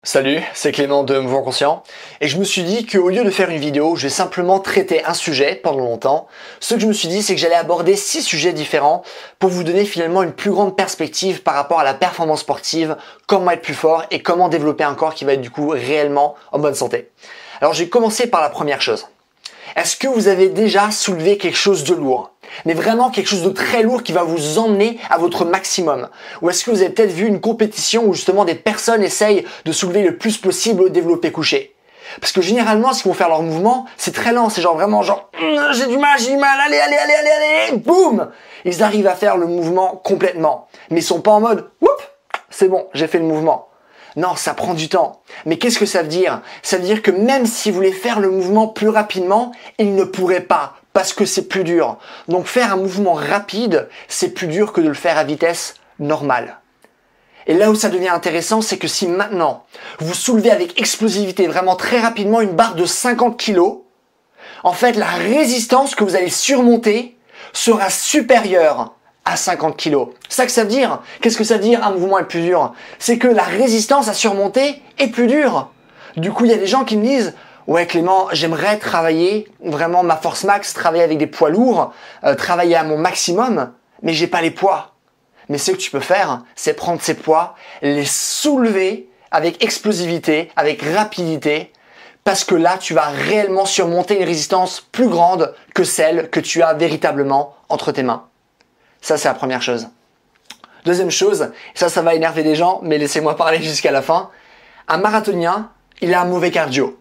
Salut, c'est Clément de Mouvement Conscient et je me suis dit qu'au lieu de faire une vidéo, je vais simplement traiter un sujet pendant longtemps. Ce que je me suis dit, c'est que j'allais aborder 6 sujets différents pour vous donner finalement une plus grande perspective par rapport à la performance sportive, comment être plus fort et comment développer un corps qui va être du coup réellement en bonne santé. Alors je vais commencer par la première chose. Est-ce que vous avez déjà soulevé quelque chose de lourd? Mais vraiment quelque chose de très lourd qui va vous emmener à votre maximum? Ou est-ce que vous avez peut-être vu une compétition où justement des personnes essayent de soulever le plus possible au développé couché? Parce que généralement, ce qu'ils vont faire leur mouvement, c'est très lent, c'est genre vraiment genre j'ai du mal, allez, boum! Ils arrivent à faire le mouvement complètement. Mais ils sont pas en mode whoop, c'est bon, j'ai fait le mouvement. Non, ça prend du temps. Mais qu'est-ce que ça veut dire? Ça veut dire que même s'ils voulaient faire le mouvement plus rapidement, ils ne pourraient pas, parce que c'est plus dur. Donc faire un mouvement rapide, c'est plus dur que de le faire à vitesse normale. Et là où ça devient intéressant, c'est que si maintenant, vous soulevez avec explosivité, vraiment très rapidement, une barre de 50 kg, en fait, la résistance que vous allez surmonter sera supérieure à 50 kg. C'est ça que ça veut dire. Qu'est-ce que ça veut dire un mouvement est plus dur? C'est que la résistance à surmonter est plus dure. Du coup, il y a des gens qui me disent « Ouais Clément, j'aimerais travailler vraiment ma force max, travailler avec des poids lourds, travailler à mon maximum, mais j'ai pas les poids. » Mais ce que tu peux faire, c'est prendre ces poids, les soulever avec explosivité, avec rapidité, parce que là, tu vas réellement surmonter une résistance plus grande que celle que tu as véritablement entre tes mains. Ça, c'est la première chose. Deuxième chose, ça va énerver des gens, mais laissez-moi parler jusqu'à la fin. Un marathonien, il a un mauvais cardio.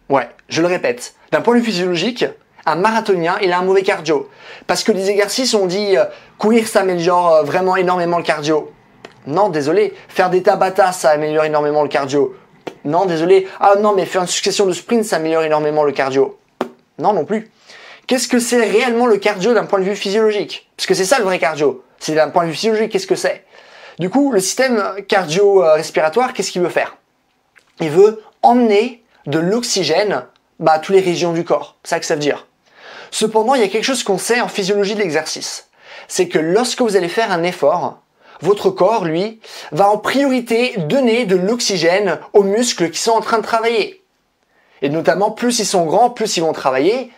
Ouais, je le répète. D'un point de vue physiologique, un marathonien, il a un mauvais cardio. Parce que les exercices, on dit courir, ça améliore vraiment énormément le cardio. Non, désolé. Faire des Tabata, ça améliore énormément le cardio. Non, désolé. Ah non, mais faire une succession de sprints, ça améliore énormément le cardio. Non, non plus. Qu'est-ce que c'est réellement le cardio d'un point de vue physiologique? Parce que c'est ça le vrai cardio. C'est d'un point de vue physiologique, qu'est-ce que c'est? Du coup, le système cardio-respiratoire, qu'est-ce qu'il veut faire? Il veut emmener de l'oxygène à toutes les régions du corps. C'est ça que ça veut dire. Cependant, il y a quelque chose qu'on sait en physiologie de l'exercice. C'est que lorsque vous allez faire un effort, votre corps, lui, va en priorité donner de l'oxygène aux muscles qui sont en train de travailler. Et notamment, plus ils sont grands, plus ils vont travailler.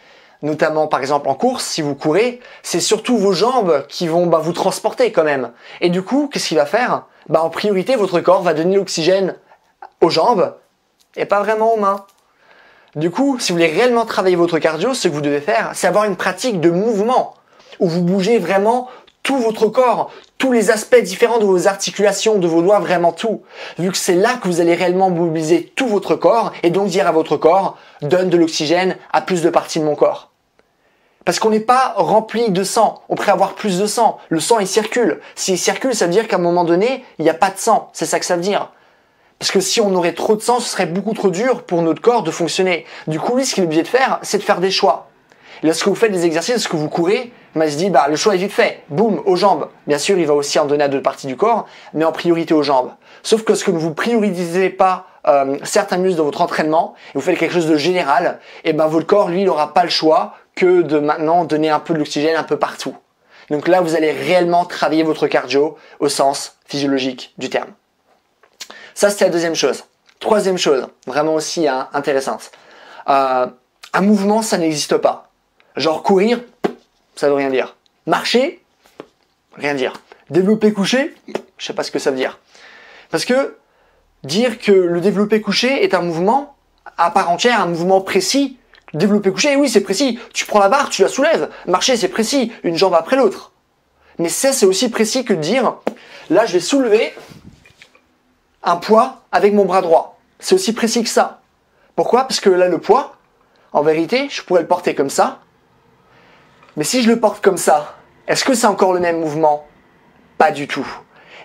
Notamment par exemple en course, si vous courez, c'est surtout vos jambes qui vont vous transporter quand même. Et du coup, qu'est-ce qu'il va faire? En priorité, votre corps va donner l'oxygène aux jambes et pas vraiment aux mains. Du coup, si vous voulez réellement travailler votre cardio, ce que vous devez faire, c'est avoir une pratique de mouvement où vous bougez vraiment tout votre corps, tous les aspects différents de vos articulations, de vos doigts, vraiment tout. Vu que c'est là que vous allez réellement mobiliser tout votre corps et donc dire à votre corps, donne de l'oxygène à plus de parties de mon corps. Parce qu'on n'est pas rempli de sang, on pourrait avoir plus de sang. Le sang, il circule. S'il circule, ça veut dire qu'à un moment donné, il n'y a pas de sang. C'est ça que ça veut dire. Parce que si on aurait trop de sang, ce serait beaucoup trop dur pour notre corps de fonctionner. Du coup, lui, ce qu'il est obligé de faire, c'est de faire des choix. Et lorsque vous faites des exercices, lorsque vous courez, il se dit, le choix est vite fait. Boum, aux jambes. Bien sûr, il va aussi en donner à d'autres parties du corps, mais en priorité aux jambes. Sauf que ce que vous ne priorisez pas certains muscles dans votre entraînement, et vous faites quelque chose de général, et votre corps, lui, il n'aura pas le choix que de maintenant donner un peu de l'oxygène un peu partout. Donc là, vous allez réellement travailler votre cardio au sens physiologique du terme. Ça, c'est la deuxième chose. Troisième chose, vraiment aussi intéressante. Un mouvement, ça n'existe pas. Genre courir, ça veut rien dire. Marcher, rien dire. Développé couché, je sais pas ce que ça veut dire. Parce que dire que le développé couché est un mouvement à part entière, un mouvement précis, développé couché, oui, c'est précis. Tu prends la barre, tu la soulèves. Marcher, c'est précis. Une jambe après l'autre. Mais ça, c'est aussi précis que de dire, là, je vais soulever un poids avec mon bras droit. C'est aussi précis que ça. Pourquoi? Parce que là, le poids, en vérité, je pourrais le porter comme ça. Mais si je le porte comme ça, est-ce que c'est encore le même mouvement? Pas du tout.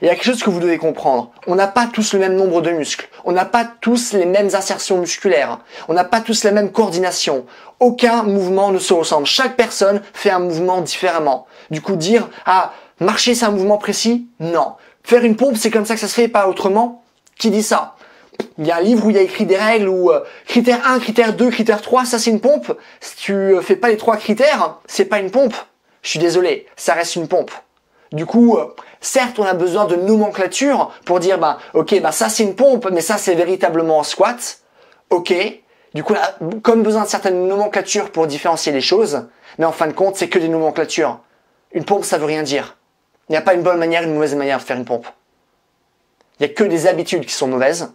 Il y a quelque chose que vous devez comprendre. On n'a pas tous le même nombre de muscles. On n'a pas tous les mêmes insertions musculaires. On n'a pas tous la même coordination. Aucun mouvement ne se ressemble. Chaque personne fait un mouvement différemment. Du coup, dire, marcher c'est un mouvement précis? Non. Faire une pompe, c'est comme ça que ça se fait, pas autrement? Qui dit ça? Il y a un livre où il y a écrit des règles où critère 1, critère 2, critère 3, ça c'est une pompe. Si tu fais pas les 3 critères, c'est pas une pompe. Je suis désolé, ça reste une pompe. Du coup, certes, on a besoin de nomenclature pour dire, ok, ça c'est une pompe, mais ça c'est véritablement un squat. Ok. Du coup, on a comme besoin de certaines nomenclatures pour différencier les choses. Mais en fin de compte, c'est que des nomenclatures. Une pompe, ça veut rien dire. Il n'y a pas une bonne manière et une mauvaise manière de faire une pompe. Il n'y a que des habitudes qui sont mauvaises,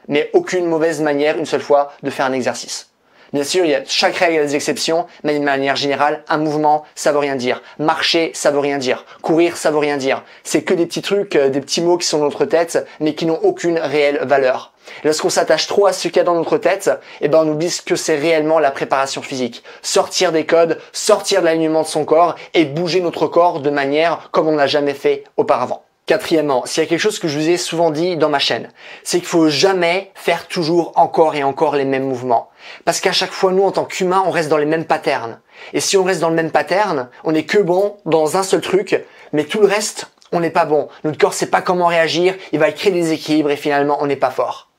mais aucune mauvaise manière, une seule fois, de faire un exercice. Bien sûr, chaque règle a des exceptions, mais d'une manière générale, un mouvement, ça veut rien dire. Marcher, ça veut rien dire. Courir, ça veut rien dire. C'est que des petits trucs, des petits mots qui sont dans notre tête, mais qui n'ont aucune réelle valeur. Et lorsqu'on s'attache trop à ce qu'il y a dans notre tête, on oublie que c'est réellement la préparation physique. Sortir des codes, sortir de l'alignement de son corps et bouger notre corps de manière comme on n'a jamais fait auparavant. Quatrièmement, s'il y a quelque chose que je vous ai souvent dit dans ma chaîne, c'est qu'il faut jamais faire toujours encore et encore les mêmes mouvements. Parce qu'à chaque fois, nous, en tant qu'humains, on reste dans les mêmes patterns. Et si on reste dans le même pattern, on n'est que bon dans un seul truc, mais tout le reste, on n'est pas bon. Notre corps sait pas comment réagir, il va créer des équilibres et finalement, on n'est pas fort.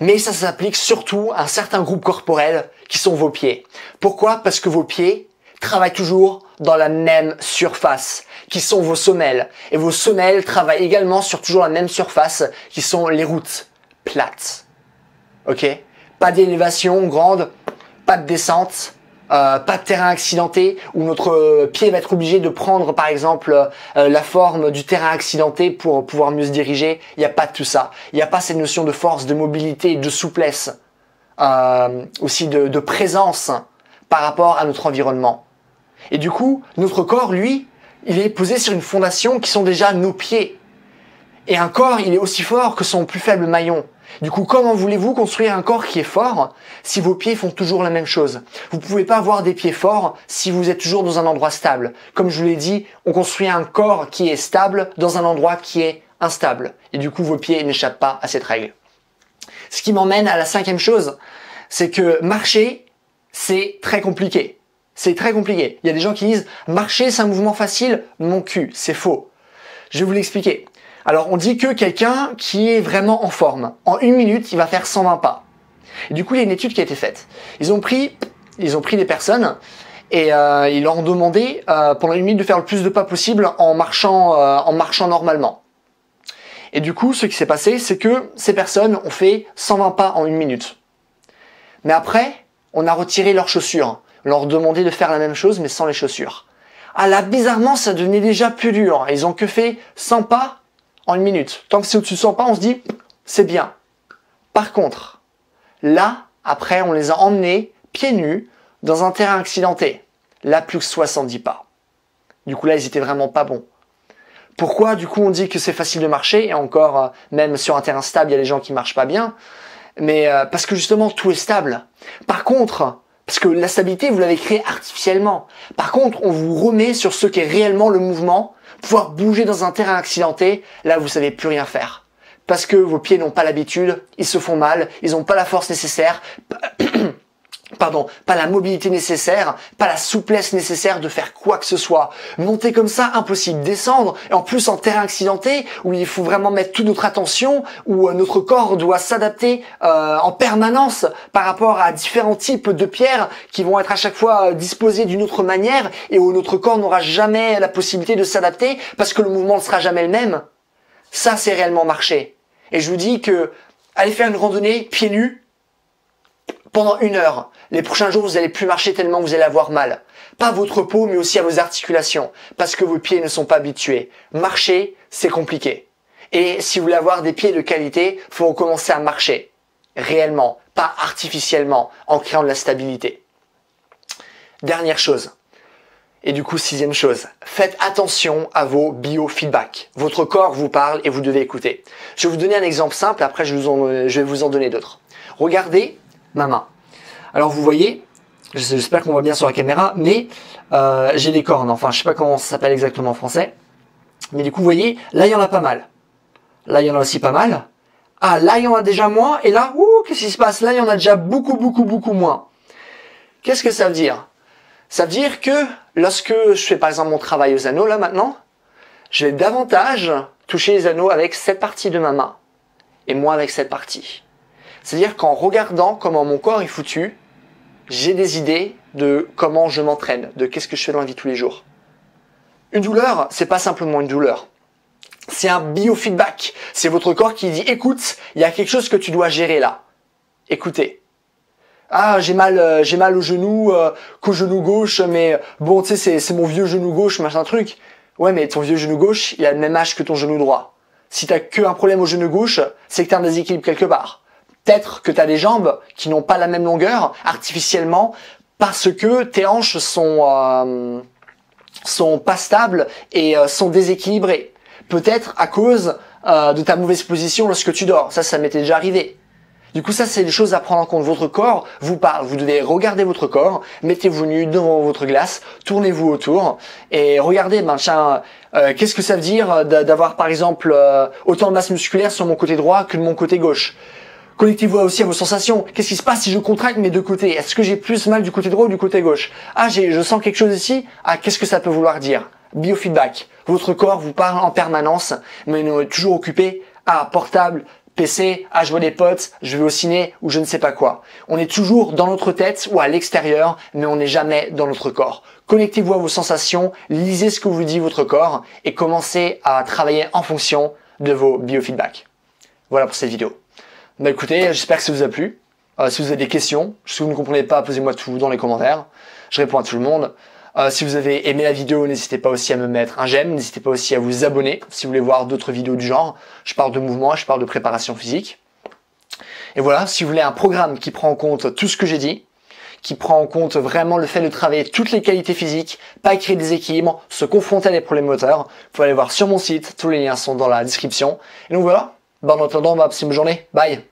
Mais ça s'applique surtout à un certain groupe corporel qui sont vos pieds. Pourquoi? Parce que vos pieds travaillent toujours dans la même surface, qui sont vos semelles. Et vos semelles travaillent également sur toujours la même surface, qui sont les routes plates. Ok? Pas d'élévation grande, pas de descente, pas de terrain accidenté, où notre pied va être obligé de prendre par exemple la forme du terrain accidenté pour pouvoir mieux se diriger. Il n'y a pas de tout ça. Il n'y a pas cette notion de force, de mobilité, de souplesse, aussi de présence par rapport à notre environnement. Et du coup, notre corps, lui, il est posé sur une fondation qui sont déjà nos pieds. Et un corps, il est aussi fort que son plus faible maillon. Du coup, comment voulez-vous construire un corps qui est fort si vos pieds font toujours la même chose? Vous ne pouvez pas avoir des pieds forts si vous êtes toujours dans un endroit stable. Comme je vous l'ai dit, on construit un corps qui est stable dans un endroit qui est instable. Et du coup, vos pieds n'échappent pas à cette règle. Ce qui m'emmène à la cinquième chose, c'est que marcher, c'est très compliqué. C'est très compliqué. Il y a des gens qui disent « marcher, c'est un mouvement facile ». Mon cul, c'est faux. Je vais vous l'expliquer. Alors, on dit que quelqu'un qui est vraiment en forme, en 1 minute, il va faire 120 pas. Et du coup, il y a une étude qui a été faite. Ils ont pris des personnes et ils leur ont demandé pendant 1 minute de faire le plus de pas possible en marchant normalement. Et du coup, ce qui s'est passé, c'est que ces personnes ont fait 120 pas en 1 minute. Mais après, on a retiré leurs chaussures. On leur demandait de faire la même chose, mais sans les chaussures. Ah là, bizarrement, ça devenait déjà plus dur. Ils ont que fait 100 pas en 1 minute. Tant que c'est au-dessus de 100 pas, on se dit, c'est bien. Par contre, là, après, on les a emmenés, pieds nus, dans un terrain accidenté. Là, plus que 70 pas. Du coup, là, ils étaient vraiment pas bons. Pourquoi, du coup, on dit que c'est facile de marcher, et encore, même sur un terrain stable, il y a des gens qui marchent pas bien, mais parce que justement, tout est stable. Par contre, parce que la stabilité, vous l'avez créée artificiellement. Par contre, on vous remet sur ce qu'est réellement le mouvement, pouvoir bouger dans un terrain accidenté, là, vous savez plus rien faire. Parce que vos pieds n'ont pas l'habitude, ils se font mal, ils n'ont pas la force nécessaire, pas la mobilité nécessaire, pas la souplesse nécessaire de faire quoi que ce soit. Monter comme ça, impossible. Descendre, et en plus en terrain accidenté, où il faut vraiment mettre toute notre attention, où notre corps doit s'adapter en permanence par rapport à différents types de pierres qui vont être à chaque fois disposées d'une autre manière, et où notre corps n'aura jamais la possibilité de s'adapter, parce que le mouvement ne sera jamais le même. Ça, c'est réellement marcher. Et je vous dis que aller faire une randonnée pieds nus, pendant 1 heure. Les prochains jours, vous n'allez plus marcher tellement vous allez avoir mal. Pas à votre peau, mais aussi à vos articulations, parce que vos pieds ne sont pas habitués. Marcher, c'est compliqué. Et si vous voulez avoir des pieds de qualité, il faut recommencer à marcher. Réellement, pas artificiellement, en créant de la stabilité. Dernière chose. Et du coup, 6e chose. Faites attention à vos biofeedbacks. Votre corps vous parle et vous devez écouter. Je vais vous donner un exemple simple, après je vais vous en donner d'autres. Regardez ma main. Alors vous voyez, j'espère qu'on voit bien sur la caméra, mais j'ai des cornes, enfin je sais pas comment ça s'appelle exactement en français, mais du coup vous voyez, là il y en a pas mal, là il y en a aussi pas mal, ah là il y en a déjà moins, et là, qu'est-ce qui se passe? Là il y en a déjà beaucoup moins. Qu'est-ce que ça veut dire? Ça veut dire que lorsque je fais par exemple mon travail aux anneaux là maintenant, je vais davantage toucher les anneaux avec cette partie de ma main, et moins avec cette partie. C'est-à-dire qu'en regardant comment mon corps est foutu, j'ai des idées de comment je m'entraîne, de qu'est-ce que je fais dans la vie tous les jours. Une douleur, c'est pas simplement une douleur. C'est un biofeedback. C'est votre corps qui dit, écoute, il y a quelque chose que tu dois gérer là. Écoutez. Ah, j'ai mal au genou, qu'au genou gauche, mais bon, tu sais, c'est mon vieux genou gauche, machin truc. Ouais, mais ton vieux genou gauche, il a le même âge que ton genou droit. Si t'as que un problème au genou gauche, c'est que t'as un déséquilibre quelque part. Peut-être que t'as des jambes qui n'ont pas la même longueur artificiellement parce que tes hanches sont pas stables et sont déséquilibrées. Peut-être à cause de ta mauvaise position lorsque tu dors. Ça m'était déjà arrivé. Du coup, ça, c'est des choses à prendre en compte. Votre corps vous parle. Vous devez regarder votre corps. Mettez-vous nu devant votre glace. Tournez-vous autour. Et regardez, qu'est-ce que ça veut dire d'avoir, par exemple, autant de masse musculaire sur mon côté droit que de mon côté gauche. Connectez-vous aussi à vos sensations. Qu'est-ce qui se passe si je contracte mes deux côtés? Est-ce que j'ai plus mal du côté droit ou du côté gauche? Ah, je sens quelque chose ici. Ah, qu'est-ce que ça peut vouloir dire? Biofeedback. Votre corps vous parle en permanence, mais on est toujours occupé à portable, PC, je vois des potes, je vais au ciné ou je ne sais pas quoi. On est toujours dans notre tête ou à l'extérieur, mais on n'est jamais dans notre corps. Connectez-vous à vos sensations, lisez ce que vous dit votre corps et commencez à travailler en fonction de vos biofeedbacks. Voilà pour cette vidéo. Bah écoutez, j'espère que ça vous a plu. Si vous avez des questions, si vous ne comprenez pas, posez-moi tout dans les commentaires. Je réponds à tout le monde. Si vous avez aimé la vidéo, n'hésitez pas aussi à me mettre un j'aime, n'hésitez pas aussi à vous abonner si vous voulez voir d'autres vidéos du genre. Je parle de mouvement, je parle de préparation physique. Et voilà, si vous voulez un programme qui prend en compte tout ce que j'ai dit, qui prend en compte vraiment le fait de travailler toutes les qualités physiques, pas créer des équilibres, se confronter à des problèmes moteurs, vous pouvez aller voir sur mon site, tous les liens sont dans la description. Et donc voilà, en attendant, on va passer une bonne journée, bye.